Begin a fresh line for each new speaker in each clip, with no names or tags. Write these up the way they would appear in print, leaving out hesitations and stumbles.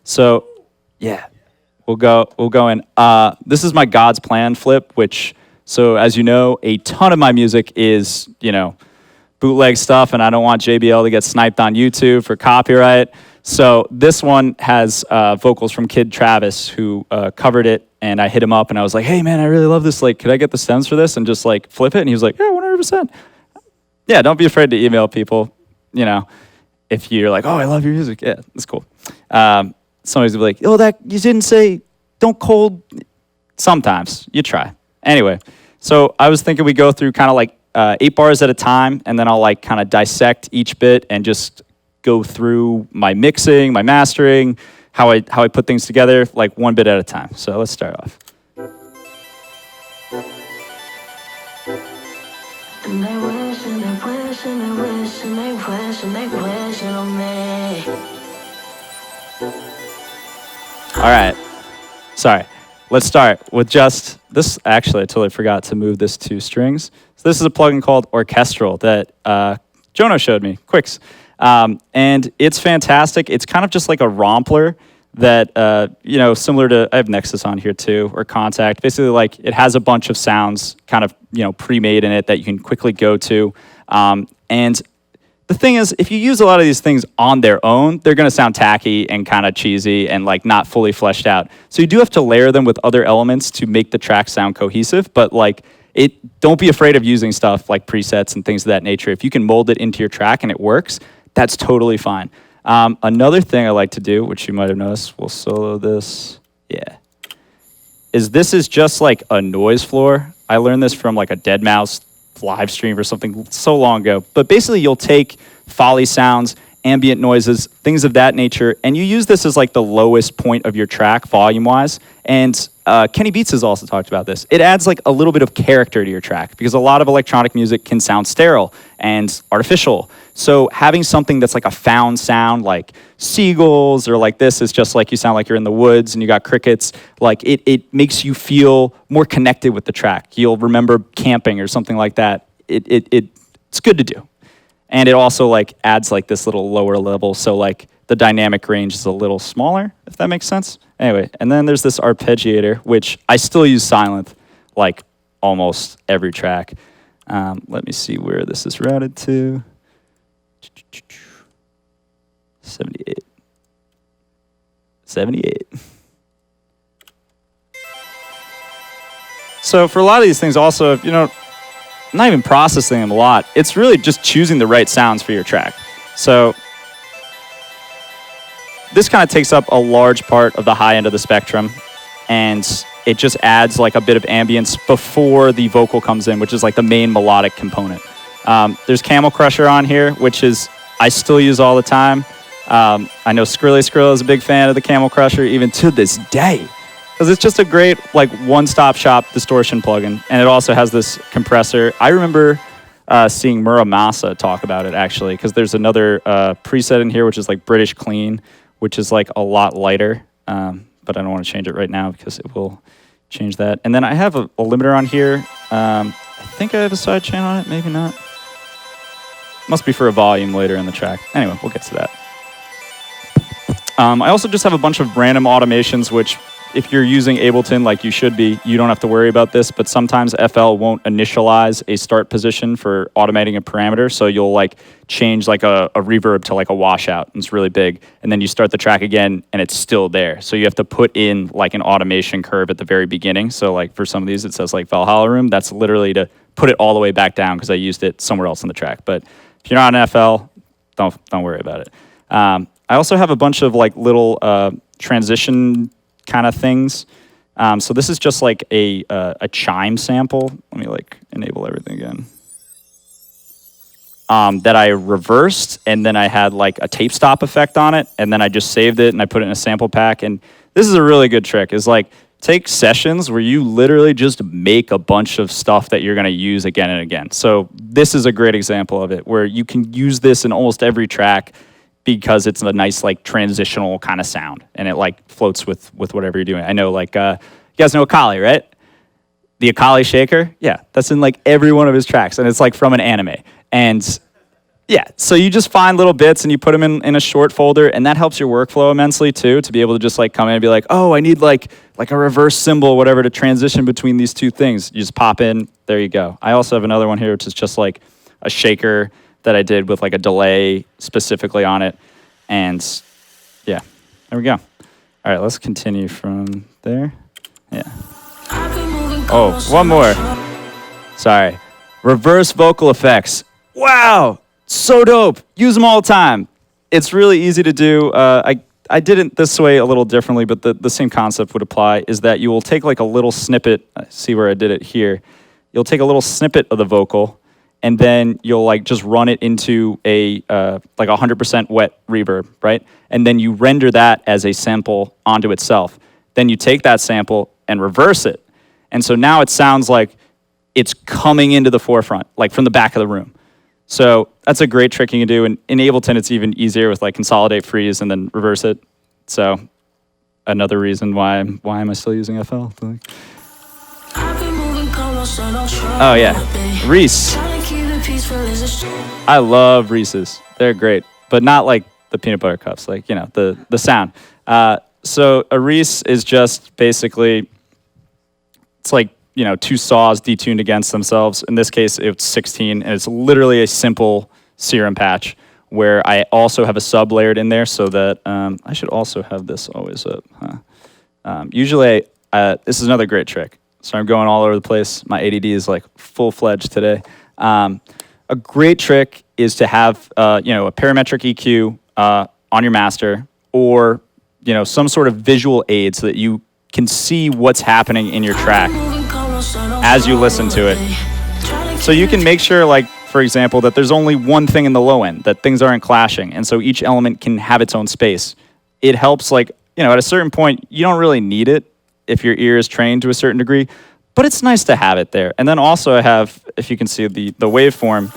So yeah, we'll go in. This is my God's Plan flip, which, so as you know, a ton of my music is, bootleg stuff, and I don't want JBL to get sniped on YouTube for copyright. So this one has vocals from Kid Travis, who covered it, and I hit him up and I was like, hey man, I really love this. Like, could I get the stems for this and just like flip it? And he was like, yeah, 100%. Yeah, don't be afraid to email people, if you're like, oh, I love your music. Yeah, that's cool. Somebody's gonna be like, oh, that you didn't say don't cold. Sometimes you try. Anyway, so I was thinking we go through kind of like 8 bars at a time, and then I'll like kind of dissect each bit and just go through my mixing, my mastering, how I put things together, like one bit at a time. So let's start off.
And they wish and they wish and they wish and they wish and they wish on me.
All right. Sorry. Let's start with just this. Actually, I totally forgot to move this to strings. So this is a plugin called Orchestral that Jono showed me, Quicks. And it's fantastic. It's kind of just like a rompler that, similar to, I have Nexus on here too, or Contact. Basically, like, it has a bunch of sounds kind of, pre-made in it that you can quickly go to. And the thing is, if you use a lot of these things on their own, they're going to sound tacky and kind of cheesy and like not fully fleshed out. So you do have to layer them with other elements to make the track sound cohesive, but like, don't be afraid of using stuff like presets and things of that nature. If you can mold it into your track and it works, that's totally fine. Another thing I like to do, which you might have noticed, we'll solo this, this is just like a noise floor. I learned this from like a deadmau5 live stream or something so long ago. But basically you'll take Foley sounds, ambient noises, things of that nature, and you use this as like the lowest point of your track volume-wise. And Kenny Beats has also talked about this. It adds like a little bit of character to your track because a lot of electronic music can sound sterile and artificial. So having something that's like a found sound, like seagulls, or like this is just like you sound like you're in the woods and you got crickets, like it makes you feel more connected with the track. You'll remember camping or something like that. It's good to do. And it also like adds like this little lower level, so like the dynamic range is a little smaller, if that makes sense. Anyway, and then there's this arpeggiator, which I still use silent, like almost every track. Let me see where this is routed to. 78. 78. So for a lot of these things also, not even processing them a lot, it's really just choosing the right sounds for your track. So this kind of takes up a large part of the high end of the spectrum, and it just adds like a bit of ambience before the vocal comes in, which is like the main melodic component. There's Camel Crusher on here, which is I still use all the time. I know Skrilla is a big fan of the Camel Crusher, even to this day, because it's just a great like one-stop shop distortion plugin, and it also has this compressor. I remember seeing Muramasa talk about it actually, because there's another preset in here which is like British Clean, which is like a lot lighter, but I don't want to change it right now because it will change that. And then I have a limiter on here. I think I have a sidechain on it, maybe not. Must be for a volume later in the track. Anyway, we'll get to that. I also just have a bunch of random automations, which if you're using Ableton like you should be, you don't have to worry about this, but sometimes FL won't initialize a start position for automating a parameter, so you'll like change like a reverb to like a washout, and it's really big, and then you start the track again and it's still there. So you have to put in like an automation curve at the very beginning. So like for some of these it says like Valhalla Room, that's literally to put it all the way back down because I used it somewhere else in the track. But if you're not an FL, don't worry about it. I also have a bunch of like little transition kind of things. So this is just like a chime sample. Let me like enable everything again. That I reversed, and then I had like a tape stop effect on it, and then I just saved it and I put it in a sample pack. And this is a really good trick, is like take sessions where you literally just make a bunch of stuff that you're gonna use again and again. So this is a great example of it, where you can use this in almost every track because it's a nice like transitional kind of sound, and it like floats with whatever you're doing. I know like, you guys know Akali, right? The Akali shaker, yeah, that's in like every one of his tracks, and it's like from an anime. And Yeah, so you just find little bits and you put them in a short folder, and that helps your workflow immensely too, to be able to just like come in and be like, oh, I need like a reverse cymbal, whatever, to transition between these two things. You just pop in, there you go. I also have another one here, which is just like a shaker that I did with like a delay specifically on it. And yeah, there we go. All right, let's continue from there. Yeah. Oh, one more. Sorry. Reverse vocal effects. Wow. So dope. Use them all the time. It's really easy to do. I did it this way a little differently, but the same concept would apply, is that you will take like a little snippet. See where I did it here. You'll take a little snippet of the vocal, and then you'll like just run it into a like 100% wet reverb, right? And then you render that as a sample onto itself. Then you take that sample and reverse it. And so now it sounds like it's coming into the forefront, like from the back of the room. So that's a great trick you can do. And in Ableton, it's even easier with like consolidate, freeze, and then reverse it. So another reason why am I still using FL? Oh yeah, Reese. I love Reese's. They're great, but not like the peanut butter cups. Like, you know, the sound. So a Reese is just basically, it's like, you know, two saws detuned against themselves. In this case, it's 16, and it's literally a simple serum patch where I also have a sub layered in there, so that I should also have this always up. Huh? Usually, this is another great trick. So I'm going all over the place. My ADD is like full-fledged today. A great trick is to have you know, a parametric EQ on your master, or you know, some sort of visual aid so that you can see what's happening in your track as you listen to it. So you can make sure, like, for example, that there's only one thing in the low end, that things aren't clashing, and so each element can have its own space. It helps, like, you know, at a certain point, you don't really need it if your ear is trained to a certain degree, but it's nice to have it there. And then also I have, if you can see the waveform,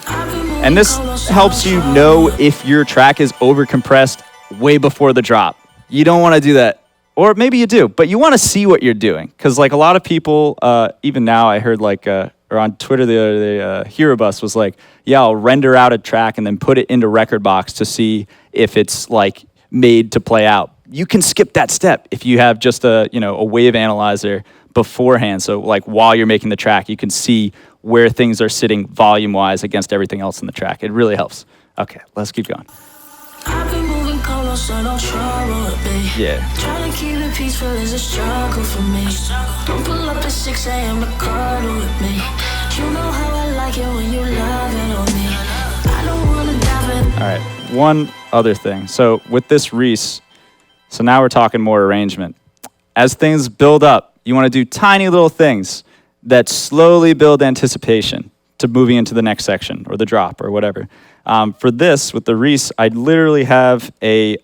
and this helps you know if your track is overcompressed way before the drop. You don't want to do that. Or maybe you do, but you want to see what you're doing. Because like a lot of people, even now I heard like, or on Twitter the other day, Herobus was like, yeah, I'll render out a track and then put it into Rekordbox to see if it's like made to play out. You can skip that step if you have just a, you know, a wave analyzer beforehand. So like while you're making the track, you can see where things are sitting volume-wise against everything else in the track. It really helps. Okay, let's keep going. Yeah. Trying to keep it peaceful is a struggle for me. Don't pull up at 6 a.m. to cuddle with me. You know how I like it when you love it on me. I don't wanna dive in. All right, one other thing. So with this Reese, so now we're talking more arrangement. As things build up, you want to do tiny little things that slowly build anticipation to moving into the next section or the drop or whatever. For this, with the Reese, I literally have a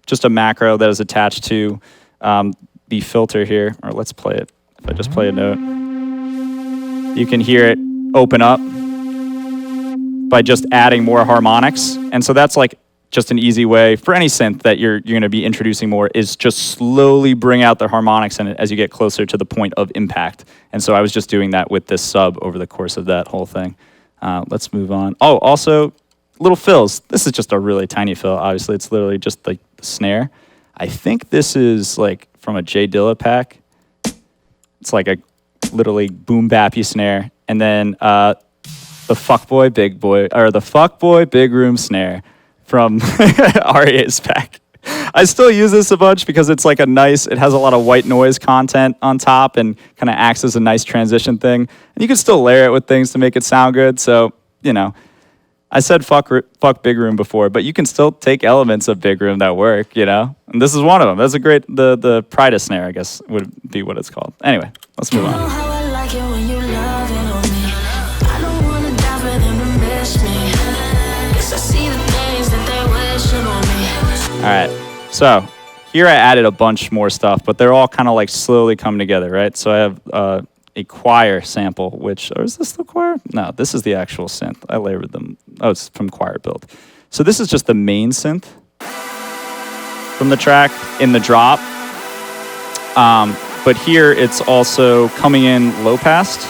just a macro that is attached to the filter here. Or let's play it. If I just play a note, you can hear it open up by just adding more harmonics. And so that's like just an easy way for any synth that you're going to be introducing more, is just slowly bring out the harmonics in it as you get closer to the point of impact. And so I was just doing that with this sub over the course of that whole thing. Let's move on. Oh, also, little fills. This is just a really tiny fill. Obviously, it's literally just like the snare. I think this is like from a J Dilla pack. It's like a literally boom bappy snare. And then the fuckboy big boy, or the fuckboy big room snare from REA's pack. I still use this a bunch because it's like a nice, it has a lot of white noise content on top and kind of acts as a nice transition thing. And you can still layer it with things to make it sound good. So, you know, I said fuck big room before, but you can still take elements of big room that work, you know? And this is one of them. That's a great, the Prida snare, I guess, would be what it's called. Anyway, let's move on. All right, so here I added a bunch more stuff, but they're all kind of like slowly coming together, right? So I have a choir sample, which, or is this the choir? No, this is the actual synth. I layered them. Oh, it's from Choir Build. So this is just the main synth from the track in the drop. But here it's also coming in low passed.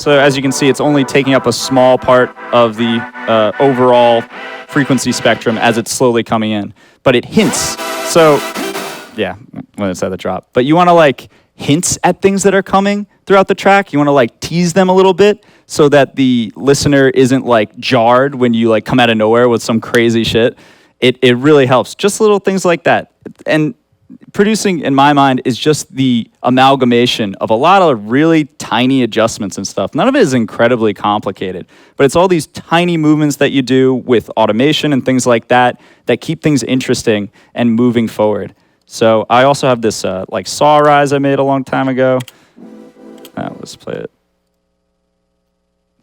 So as you can see, it's only taking up a small part of the overall frequency spectrum as it's slowly coming in, but it hints. So yeah, when it's at the drop. But you want to like hints at things that are coming throughout the track. You want to like tease them a little bit so that the listener isn't like jarred when you like come out of nowhere with some crazy shit. It really helps. Just little things like that. And producing, in my mind, is just the amalgamation of a lot of really tiny adjustments and stuff. None of it is incredibly complicated, but it's all these tiny movements that you do with automation and things like that that keep things interesting and moving forward. So I also have this like saw rise I made a long time ago. Let's play it.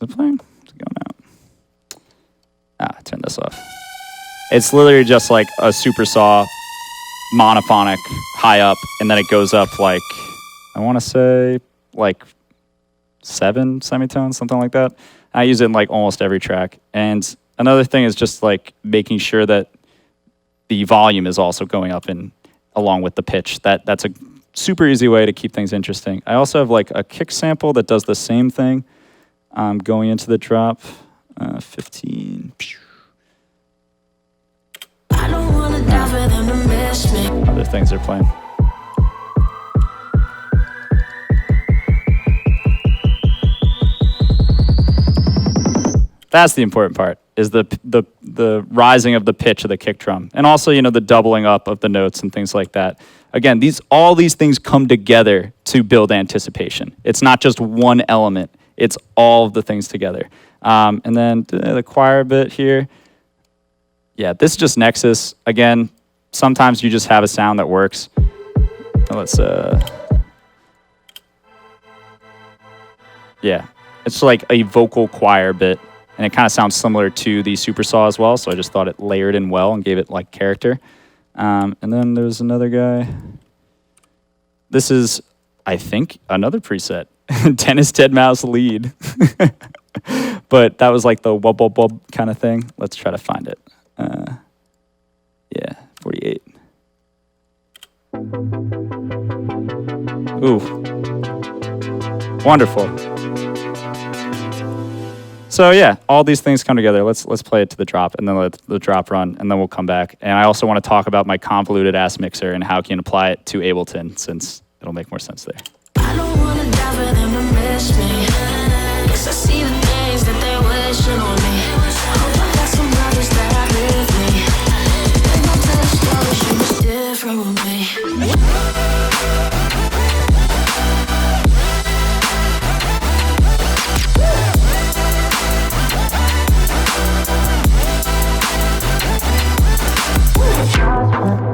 Is it playing? Is it going out? Turn this off. It's literally just like a super saw monophonic high up, and then it goes up like, I want to say like 7 semitones, something like that. I use it in like almost every track. And another thing is just like making sure that the volume is also going up in along with the pitch. That's a super easy way to keep things interesting. I also have like a kick sample that does the same thing going into the drop. 15.
I don't wanna die for them to miss me.
Other things are playing. That's the important part, is the rising of the pitch of the kick drum. And also, you know, the doubling up of the notes and things like that. Again, all these things come together to build anticipation. It's not just one element. It's all of the things together. And then the choir bit here. Yeah, this is just Nexus. Again, sometimes you just have a sound that works. Let's, yeah, it's like a vocal choir bit, and it kind of sounds similar to the Super Saw as well, so I just thought it layered in well and gave it like character. And then there's another guy. This is, I think, another preset. Dennis Dead Mouse lead. But that was like the wub wub wub kind of thing. Let's try to find it. Yeah, 48. Ooh. Wonderful. So yeah, all these things come together. Let's play it to the drop, and then let the drop run, and then we'll come back. And I also want to talk about my convoluted ass mixer and how you can apply it to Ableton, since it'll make more sense there.
I don't wanna die for them to miss me. 'Cause I see the things that they're wishing on me. Hope I got some brothers that live me. They gon' tell the story, she was different with me.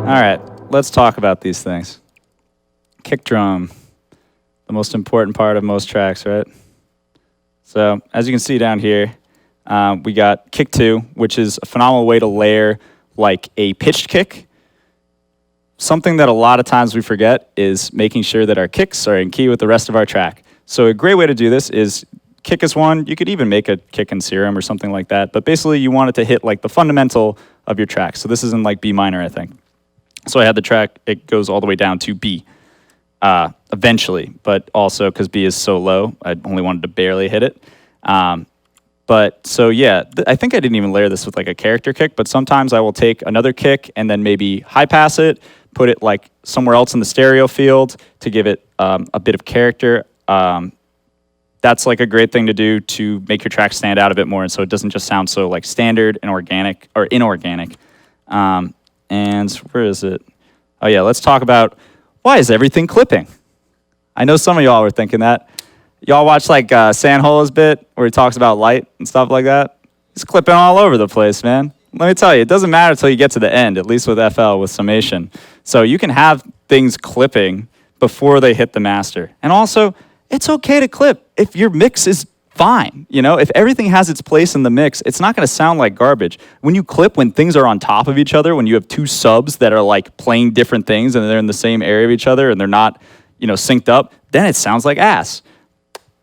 All right, let's talk about these things. Kick drum, the most important part of most tracks, right? So as you can see down here, we got kick 2, which is a phenomenal way to layer like a pitched kick. Something that a lot of times we forget is making sure that our kicks are in key with the rest of our track. So a great way to do this is kick is 1. You could even make a kick in Serum or something like that, but basically you want it to hit like the fundamental of your track. So this is in like B minor, I think. So I had the track, it goes all the way down to B eventually, but also because B is so low, I only wanted to barely hit it. But so yeah, I think I didn't even layer this with like a character kick, but sometimes I will take another kick and then maybe high pass it, put it like somewhere else in the stereo field to give it a bit of character. That's like a great thing to do to make your track stand out a bit more, and so it doesn't just sound so like standard and organic or inorganic. And where is it? Oh yeah, let's talk about why is everything clipping? I know some of y'all were thinking that. Y'all watch like Sanhola's bit where he talks about light and stuff like that? He's clipping all over the place, man. Let me tell you, it doesn't matter until you get to the end, at least with FL, with summation. So you can have things clipping before they hit the master. And also, it's okay to clip if your mix is fine. You know, if everything has its place in the mix, it's not going to sound like garbage. When you clip, when things are on top of each other, when you have two subs that are like playing different things and they're in the same area of each other and they're not, you know, synced up, then it sounds like ass.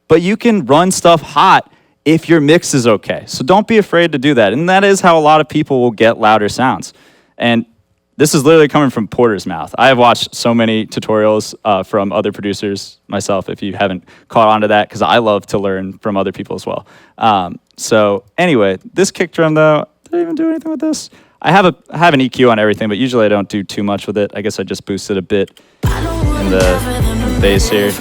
But you can run stuff hot if your mix is okay. So don't be afraid to do that. And that is how a lot of people will get louder sounds. And This is literally coming from Porter's mouth. I have watched so many tutorials from other producers myself, if you haven't caught on to that, because I love to learn from other people as well. So anyway, this kick drum though, did I even do anything with this? I have an EQ on everything, but usually I don't do too much with it. I guess I just boosted a bit in the bass here.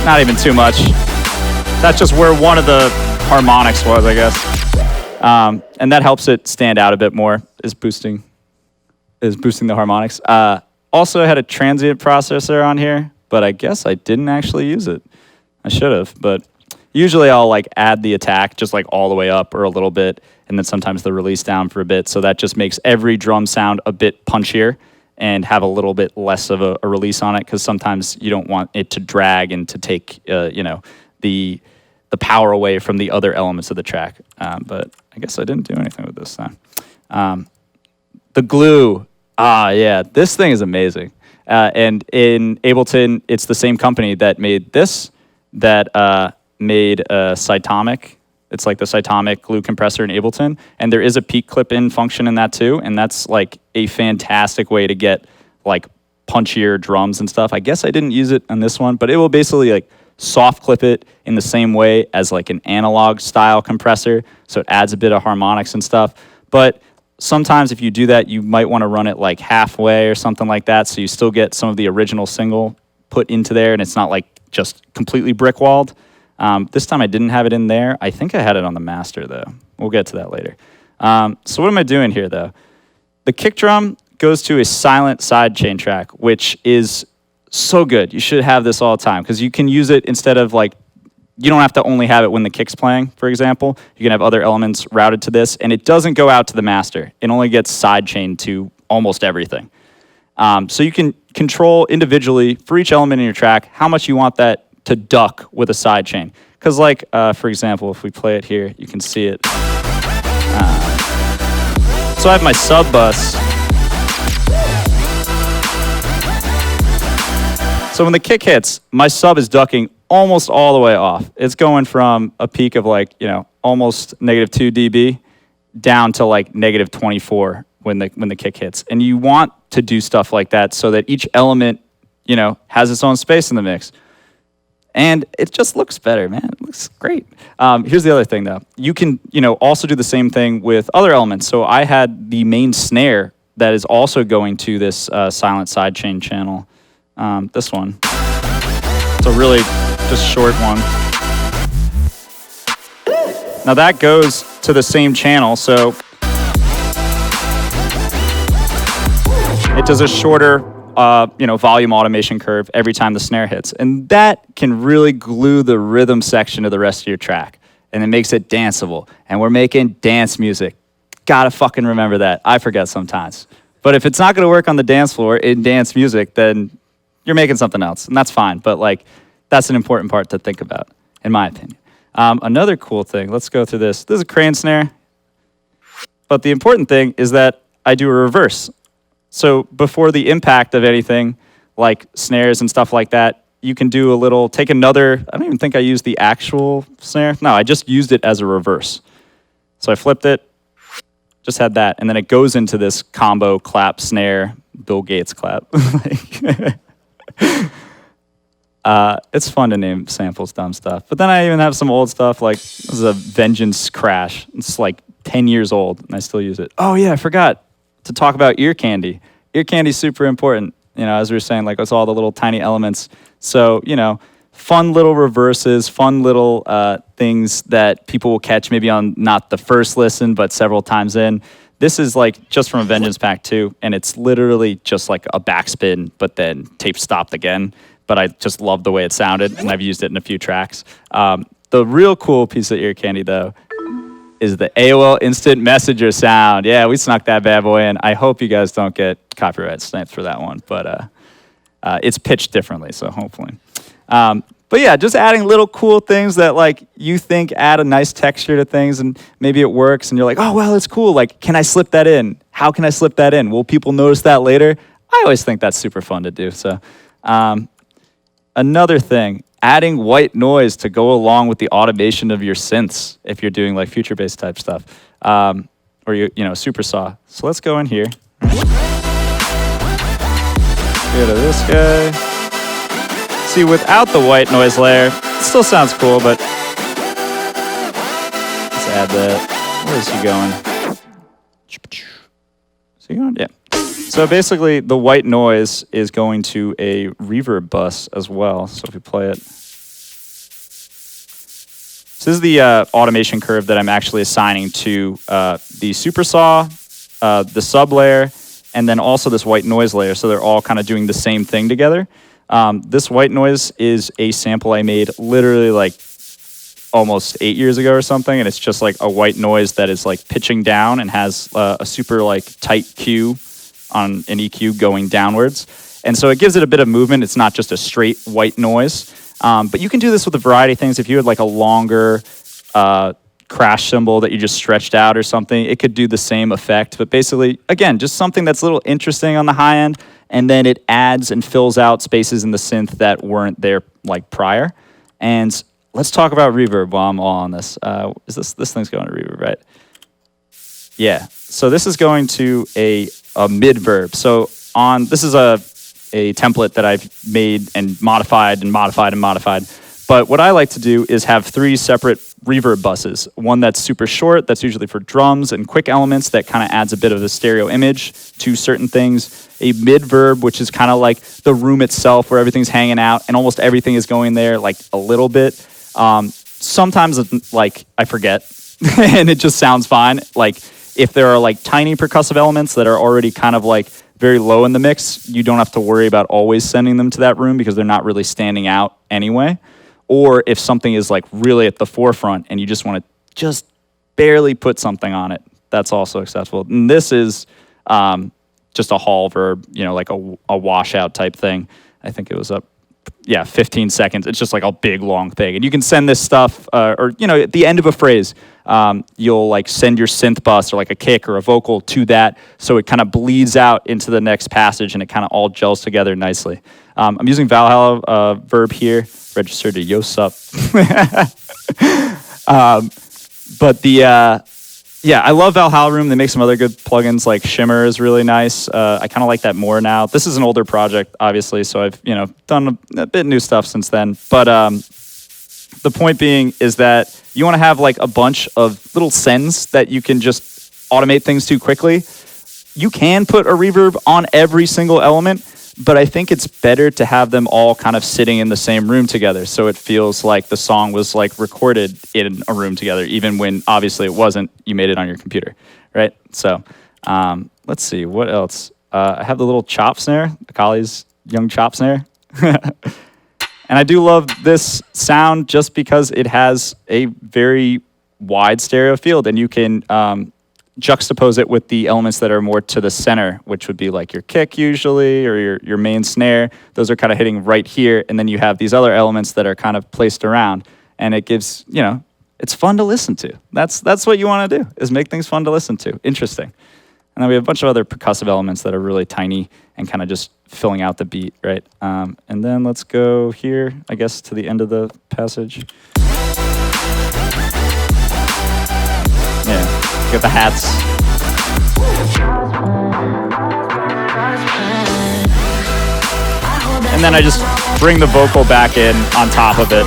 Not even too much. That's just where one of the harmonics was, I guess. And that helps it stand out a bit more, is boosting the harmonics. Also, I had a transient processor on here, but I guess I didn't actually use it. I should have, but usually I'll like add the attack just like all the way up or a little bit, and then sometimes the release down for a bit. So that just makes every drum sound a bit punchier and have a little bit less of a release on it, because sometimes you don't want it to drag and to take the power away from the other elements of the track. But I guess I didn't do anything with this time. The glue, yeah, this thing is amazing. And in Ableton, it's the same company that made this, that made Cytomic. It's like the Cytomic glue compressor in Ableton. And there is a peak clip-in function in that too. And that's like a fantastic way to get like punchier drums and stuff. I guess I didn't use it on this one, but it will basically like soft clip it in the same way as like an analog style compressor. So it adds a bit of harmonics and stuff. But sometimes if you do that, you might want to run it like halfway or something like that. So you still get some of the original single put into there, and it's not like just completely brick walled. This time I didn't have it in there. I think I had it on the master though. We'll get to that later. So what am I doing here though? The kick drum goes to a silent sidechain track, which is so good. You should have this all the time, because you can use it instead of like, you don't have to only have it when the kick's playing, for example. You can have other elements routed to this, and it doesn't go out to the master. It only gets sidechained to almost everything. So you can control individually for each element in your track how much you want that to duck with a sidechain. Because like, for example, if we play it here, you can see it. So I have my sub bus. So when the kick hits, my sub is ducking almost all the way off. It's going from a peak of like, almost -2 dB down to like -24 when the kick hits. And you want to do stuff like that so that each element, has its own space in the mix. And it just looks better, man. It looks great. Here's the other thing though. You can, also do the same thing with other elements. So I had the main snare that is also going to this silent sidechain channel. This one. It's a really just short one. Now that goes to the same channel, so it does a shorter, volume automation curve every time the snare hits. And that can really glue the rhythm section of the rest of your track. And it makes it danceable. And we're making dance music. Gotta fucking remember that. I forget sometimes. But if it's not gonna work on the dance floor in dance music, then you're making something else, and that's fine. But like, that's an important part to think about, in my opinion. Another cool thing, let's go through this. This is a crane snare, but the important thing is that I do a reverse. So before the impact of anything, like snares and stuff like that, you can do a little, take another, I don't even think I used the actual snare. No, I just used it as a reverse. So I flipped it, just had that, and then it goes into this combo clap snare, Bill Gates clap. It's fun to name samples dumb stuff. But then I even have some old stuff, like this is a Vengeance Crash. It's like 10 years old, and I still use it. Oh yeah, I forgot to talk about ear candy. Ear candy is super important, as we were saying, like it's all the little tiny elements. So, fun little reverses, fun little things that people will catch maybe on not the first listen, but several times in. This is like just from a Vengeance Pack 2, and it's literally just like a backspin, but then tape stopped again. But I just love the way it sounded, and I've used it in a few tracks. The real cool piece of ear candy, though, is the AOL Instant Messenger sound. Yeah, we snuck that bad boy in. I hope you guys don't get copyright sniped for that one, but it's pitched differently, so hopefully. But yeah, just adding little cool things that like you think add a nice texture to things, and maybe it works, and you're like, oh, well, it's cool. Like, can I slip that in? How can I slip that in? Will people notice that later? I always think that's super fun to do. So another thing, adding white noise to go along with the automation of your synths if you're doing like future bass type stuff. or you know, super saw. So let's go in here. Go to this guy. See, without the white noise layer, it still sounds cool, but let's add that. Where is he going? Is he going? Yeah. So basically, the white noise is going to a reverb bus as well. So if we play it. So this is the automation curve that I'm actually assigning to the super saw, the sub layer, and then also this white noise layer. So they're all kind of doing the same thing together. This white noise is a sample I made literally like almost 8 years ago or something, and it's just like a white noise that is like pitching down and has a super like tight Q on an EQ going downwards. And so it gives it a bit of movement. It's not just a straight white noise. But you can do this with a variety of things. If you had like a longer crash cymbal that you just stretched out or something, it could do the same effect. But basically, again, just something that's a little interesting on the high end, and then it adds and fills out spaces in the synth that weren't there like prior. And let's talk about reverb while I'm all on this. Is this thing's going to reverb, right? Yeah. So this is going to a mid-verb. So this is a template that I've made and modified and modified and modified. But what I like to do is have 3 separate reverb buses. One that's super short, that's usually for drums and quick elements that kind of adds a bit of a stereo image to certain things. A mid-verb, which is kind of like the room itself where everything's hanging out and almost everything is going there like a little bit. Sometimes like I forget and it just sounds fine. Like if there are like tiny percussive elements that are already kind of like very low in the mix, you don't have to worry about always sending them to that room because they're not really standing out anyway. Or if something is like really at the forefront and you just want to just barely put something on it, that's also acceptable. And this is just a hall verb, you know, like a washout type thing. I think it was up, 15 seconds. It's just like a big long thing. And you can send this stuff, or, you know, at the end of a phrase, you'll like send your synth bus or like a kick or a vocal to that. So it kind of bleeds out into the next passage and it kind of all gels together nicely. I'm using Valhalla verb here, registered to Yosup. But I love Valhalla Room. They make some other good plugins, like Shimmer is really nice. I kind of like that more now. This is an older project, obviously, so I've done a bit new stuff since then. But the point being is that you want to have like a bunch of little sends that you can just automate things to quickly. You can put a reverb on every single element, but I think it's better to have them all kind of sitting in the same room together, so it feels like the song was like recorded in a room together, even when obviously it wasn't. You made it on your computer, right? So let's see, what else? I have the little chop snare, Akali's young chop snare. And I do love this sound just because it has a very wide stereo field, and you can juxtapose it with the elements that are more to the center, which would be like your kick usually, or your main snare. Those are kind of hitting right here, and then you have these other elements that are kind of placed around, and it gives, it's fun to listen to. That's what you want to do, is make things fun to listen to, interesting. And then we have a bunch of other percussive elements that are really tiny and kind of just filling out the beat, right? And then let's go here, I guess, to the end of the passage. Yeah, get the hats. And then I just bring the vocal back in on top of it.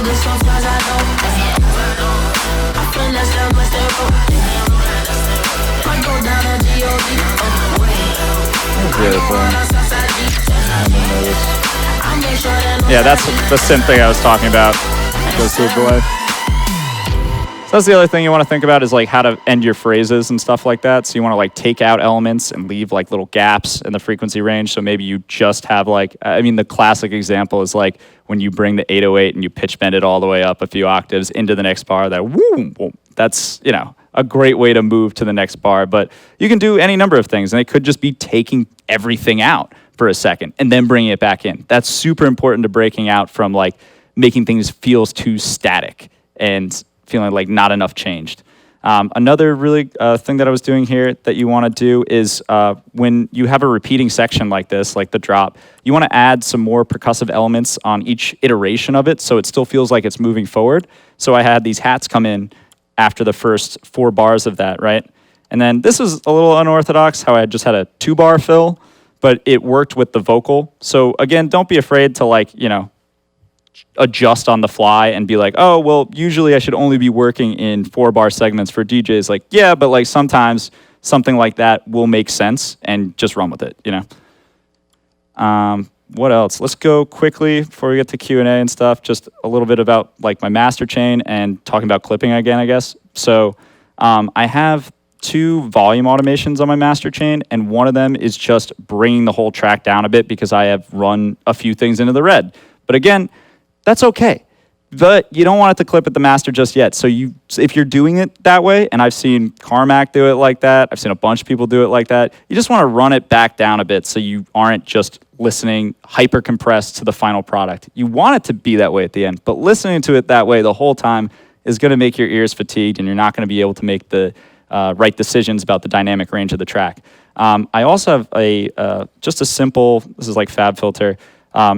Yeah, that's the synth thing I was talking about. Goes to a delay. So that's the other thing you want to think about, is like how to end your phrases and stuff like that. So you want to like take out elements and leave like little gaps in the frequency range. So maybe you just have like, the classic example is like when you bring the 808 and you pitch bend it all the way up a few octaves into the next bar, that woo, that's, a great way to move to the next bar. But you can do any number of things, and it could just be taking everything out for a second and then bringing it back in. That's super important to breaking out from like making things feel too static and feeling like not enough changed. Another really thing that I was doing here that you want to do is when you have a repeating section like this, like the drop, you want to add some more percussive elements on each iteration of it, so it still feels like it's moving forward. So I had these hats come in after the first 4 bars of that, right? And then this is a little unorthodox, how I just had a 2-bar fill, but it worked with the vocal. So again, don't be afraid to like, adjust on the fly and be like, oh, well, usually I should only be working in 4-bar segments for DJs. Like, yeah, but like sometimes something like that will make sense, and just run with it, What else? Let's go quickly before we get to Q&A and stuff, just a little bit about like my master chain and talking about clipping again, I guess. So I have 2 volume automations on my master chain, and one of them is just bringing the whole track down a bit because I have run a few things into the red. But again, that's okay. But you don't want it to clip at the master just yet. So if you're doing it that way, and I've seen Carmack do it like that, I've seen a bunch of people do it like that, you just want to run it back down a bit so you aren't just listening hyper compressed to the final product. You want it to be that way at the end, but listening to it that way the whole time is going to make your ears fatigued, and you're not going to be able to make the right decisions about the dynamic range of the track. I also have just a simple, this is like Fab Filter.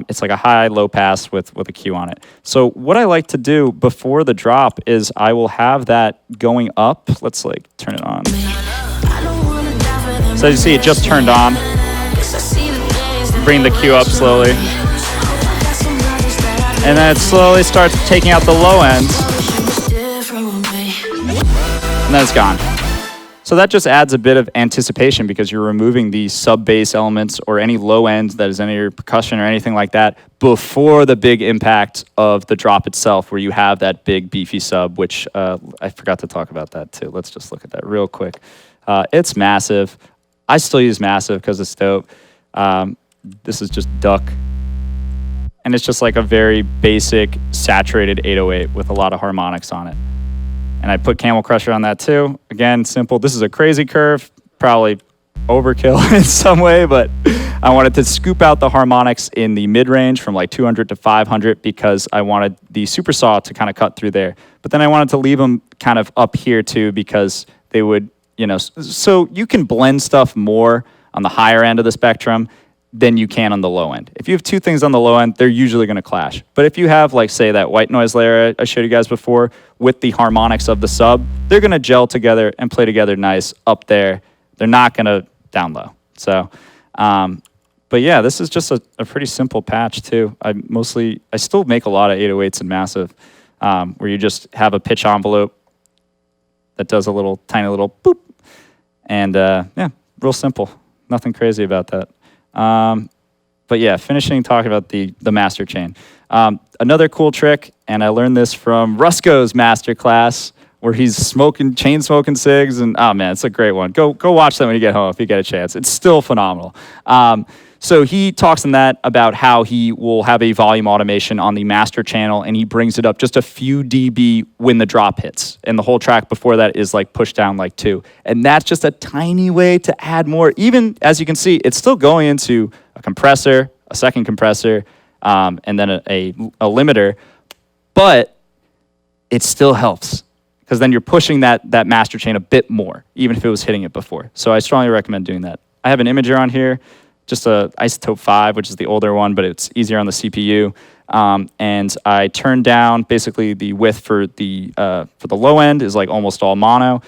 It's like a high-low pass with a Q on it. So what I like to do before the drop is I will have that going up. Let's like turn it on. So as you see, it just turned on. Bring the Q up slowly. And then it slowly starts taking out the low ends. And then it's gone. So that just adds a bit of anticipation because you're removing the sub-bass elements or any low end that is any of your percussion or anything like that before the big impact of the drop itself, where you have that big beefy sub, which I forgot to talk about that too. Let's just look at that real quick. It's massive. I still use massive because it's dope. This is just duck. And it's just like a very basic saturated 808 with a lot of harmonics on it. And I put Camel Crusher on that too. Again, simple. This is a crazy curve, probably overkill in some way, but I wanted to scoop out the harmonics in the mid-range from like 200 to 500 because I wanted the super saw to kind of cut through there. But then I wanted to leave them kind of up here too because they would, so you can blend stuff more on the higher end of the spectrum than you can on the low end. If you have 2 things on the low end, they're usually going to clash. But if you have, like, say, that white noise layer I showed you guys before with the harmonics of the sub, they're going to gel together and play together nice up there. They're not going to down low. So, but yeah, this is just a pretty simple patch too. I still make a lot of 808s and massive, where you just have a pitch envelope that does a little tiny little boop, and yeah, real simple. Nothing crazy about that. But yeah, finishing talking about the master chain. Another cool trick, and I learned this from Rusko's master class, where he's chain smoking cigs, and oh man, it's a great one. Go watch that when you get home if you get a chance. It's still phenomenal. So he talks in that about how he will have a volume automation on the master channel, and he brings it up just a few dB when the drop hits. And the whole track before that is like pushed down like 2. And that's just a tiny way to add more. Even as you can see, it's still going into a compressor, a second compressor, and then a limiter, but it still helps because then you're pushing that master chain a bit more, even if it was hitting it before. So I strongly recommend doing that. I have an imager on here, just a Isotope 5, which is the older one, but it's easier on the CPU. And I turned down basically the width for the low end is like almost all mono.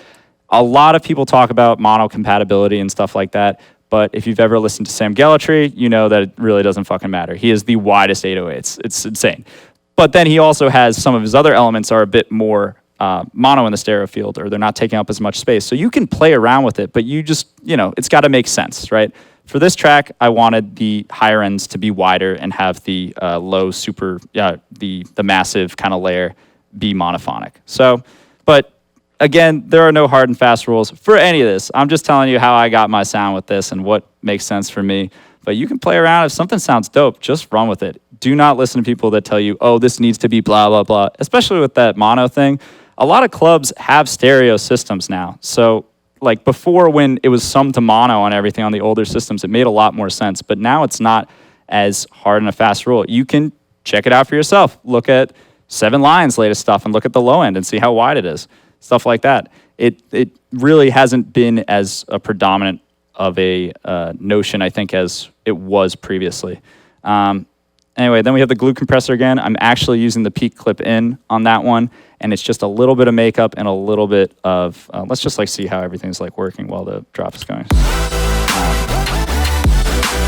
A lot of people talk about mono compatibility and stuff like that, but if you've ever listened to Sam Gellatry, you know that it really doesn't fucking matter. He is the widest 808s. It's insane. But then he also has some of his other elements are a bit more mono in the stereo field, or they're not taking up as much space. So you can play around with it, but you just, it's got to make sense, right? For this track, I wanted the higher ends to be wider and have the low super, the massive kind of layer be monophonic. So, but again, there are no hard and fast rules for any of this. I'm just telling you how I got my sound with this and what makes sense for me. But you can play around. If something sounds dope, just run with it. Do not listen to people that tell you, oh, this needs to be blah, blah, blah, especially with that mono thing. A lot of clubs have stereo systems now. So like before, when it was summed to mono on everything on the older systems, it made a lot more sense. But now it's not as hard and a fast rule. You can check it out for yourself. Look at 7 Lions' latest stuff and look at the low end and see how wide it is. Stuff like that. It really hasn't been as a predominant of a notion, I think, as it was previously. Anyway, then we have the glue compressor again. I'm actually using the peak clip in on that one, and it's just a little bit of makeup and a little bit of, let's just like see how everything's like working while the drop is going.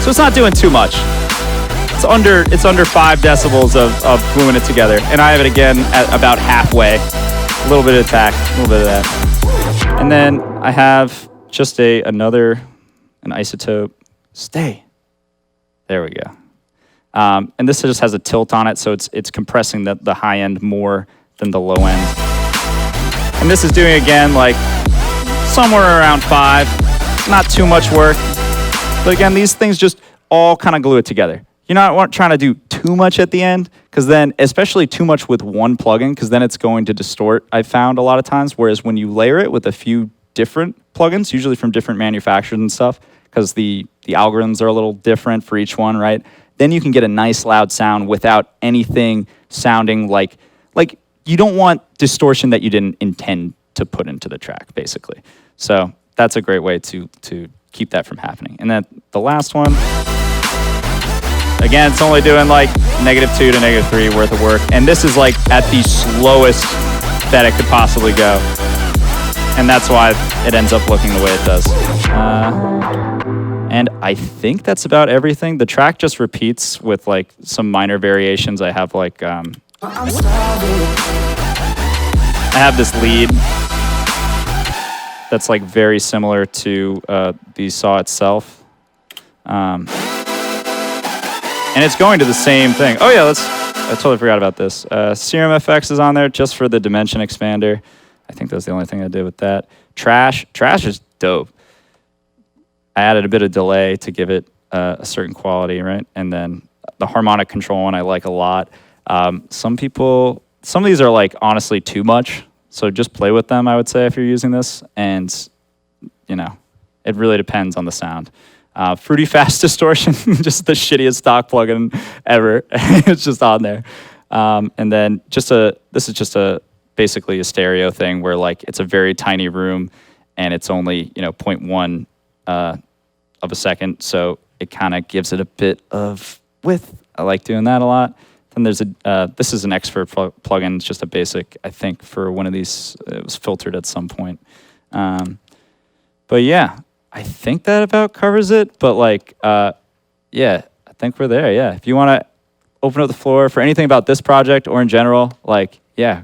So it's not doing too much. It's under 5 decibels of gluing it together. And I have it again at about halfway. A little bit of attack, a little bit of that. And then I have just an isotope. Stay. There we go. And this just has a tilt on it, so it's compressing the high end more than the low end. And this is doing, again, like somewhere around 5. Not too much work. But again, these things just all kind of glue it together. You're not trying to do too much at the end, because then, especially too much with one plugin, because then it's going to distort, I've found a lot of times. Whereas when you layer it with a few different plugins, usually from different manufacturers and stuff, because the algorithms are a little different for each one, right? Then you can get a nice loud sound without anything sounding like you don't want distortion that you didn't intend to put into the track, basically. So that's a great way to keep that from happening. And then the last one, again, it's only doing like -2 to -3 worth of work. And this is like at the slowest that it could possibly go. And that's why it ends up looking the way it does. And I think that's about everything. The track just repeats with like some minor variations. I have like, I have this lead that's like very similar to the saw itself. And it's going to the same thing. Oh yeah, I totally forgot about this. Serum FX is on there just for the dimension expander. I think that's the only thing I did with that. Trash is dope. I added a bit of delay to give it a certain quality, right? And then the harmonic control one I like a lot. Some of these are like honestly too much. So just play with them, I would say, if you're using this. And, you know, it really depends on the sound. Fruity Fast Distortion, just the shittiest stock plugin ever. It's just on there. And then this is just basically a stereo thing where like it's a very tiny room and it's only, 0.1 of a second. So it kind of gives it a bit of width. I like doing that a lot. Then there's this is an expert plugin. It's just a basic, I think, for one of these. It was filtered at some point. But yeah, I think that about covers it. But like, yeah, I think we're there. Yeah. If you want to open up the floor for anything about this project or in general, like, yeah,